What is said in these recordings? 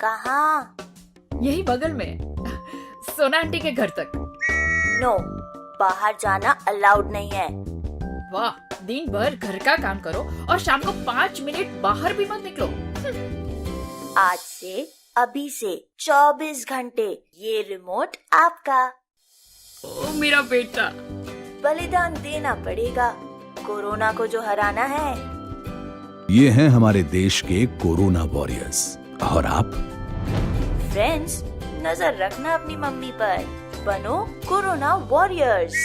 कहाँ? यही बगल में, सोना आंटी के घर तक। नो, बाहर जाना अलाउड नहीं है। वाह, दिन भर घर का काम करो और शाम को 5 मिनट बाहर भी मत निकलो। आज से, अभी से 24 घंटे ये रिमोट आपका। ओ मेरा बेटा। बलिदान देना पड़ेगा कोरोना को जो हराना है। ये हैं हमारे देश के कोरोना वॉरियर्स। और आप? फ्रेंड्स, नजर रखना अपनी मम्मी पर। बनो कोरोना वॉरियर्स।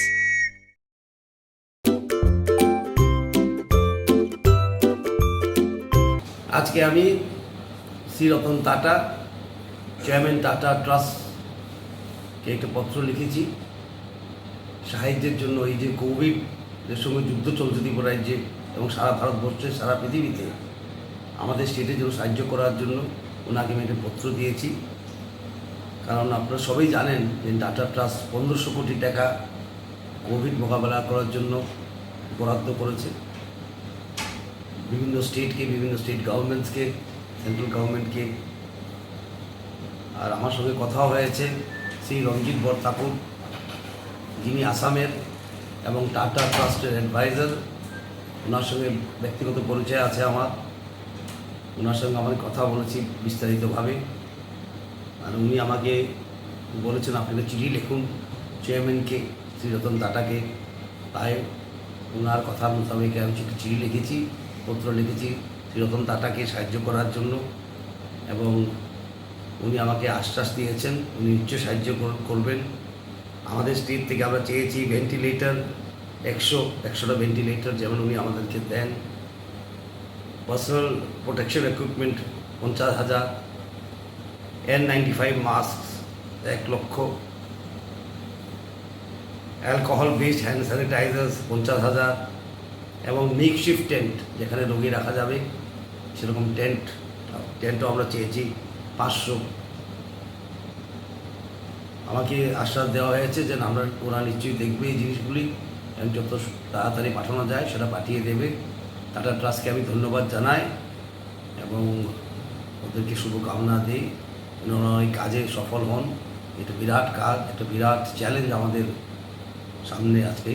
আজকে আমি শ্রী রতন টাটা, চেয়ারম্যান টাটা ট্রাস্টকে একটা পত্র লিখেছি সাহায্যের জন্য। এই যে কোভিডের সঙ্গে যুদ্ধ চলছে ত্রিপুরা রাজ্যে এবং সারা ভারতবর্ষে, সারা পৃথিবীতে আমাদের স্টেটে যেন সাহায্য করার জন্য ওনাকে আমি একটা পত্র দিয়েছি। কারণ আপনারা সবাই জানেন যে টাটা ট্রাস্ট 1500 কোটি টাকা কোভিড মোকাবেলা করার জন্য বরাদ্দ করেছে বিভিন্ন স্টেটকে, বিভিন্ন স্টেট গভর্নমেন্টসকে, সেন্ট্রাল গভর্নমেন্টকে। আর আমার সঙ্গে কথা হয়েছে শ্রী রঞ্জিত বরঠাকুর, যিনি আসামের এবং টাটা ট্রাস্টের অ্যাডভাইজার। ওনার সঙ্গে ব্যক্তিগত পরিচয় আছে আমার। ওনার সঙ্গে আমি কথা বলেছি বিস্তারিতভাবে। আর উনি আমাকে বলেছেন আপনি একটা চিঠি লিখুন চেয়ারম্যানকে, শ্রী রতন টাটাকে। তাই ওনার কথা মোতাবেক আমি চিঠি লিখেছি, পত্র লিখেছি শ্রী রতন টাটাকে সাহায্য করার জন্য। এবং উনি আমাকে আশ্বাস দিয়েছেন উনি নিশ্চয় সাহায্য করবেন। আমাদের স্টেট থেকে আমরা চেয়েছি ভেন্টিলেটর 100টা ভেন্টিলেটর যেমন উনি আমাদেরকে দেন, personal protection equipment 50,000, N95 mask 1 লক্ষ, অ্যালকোহল বেসড হ্যান্ড স্যানিটাইজার্স 50,000 এবং মেকশিফট টেন্ট যেখানে রোগী রাখা যাবে সেরকম টেন্টও আমরা চেয়েছি 500। আমাকে আশ্বাস দেওয়া হয়েছে যে ওরা নিশ্চয়ই দেখবে এই জিনিসগুলি এবং যত তাড়াতাড়ি পাঠানো যায় সেটা পাঠিয়ে দেবে। টাটা ট্রাস্টকে আমি ধন্যবাদ জানাই এবং ওদেরকে শুভকামনা দিই ওনারা এই কাজে সফল হন। এটা বিরাট কাজ, একটা বিরাট চ্যালেঞ্জ আমাদের সামনে আজকে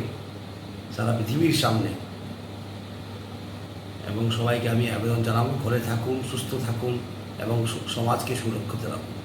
সারা পৃথিবীর সামনে। এবং সবাইকে আমি আবেদন জানাবো ঘরে থাকুন, সুস্থ থাকুন এবং সমাজকে সুরক্ষিত রাখুন।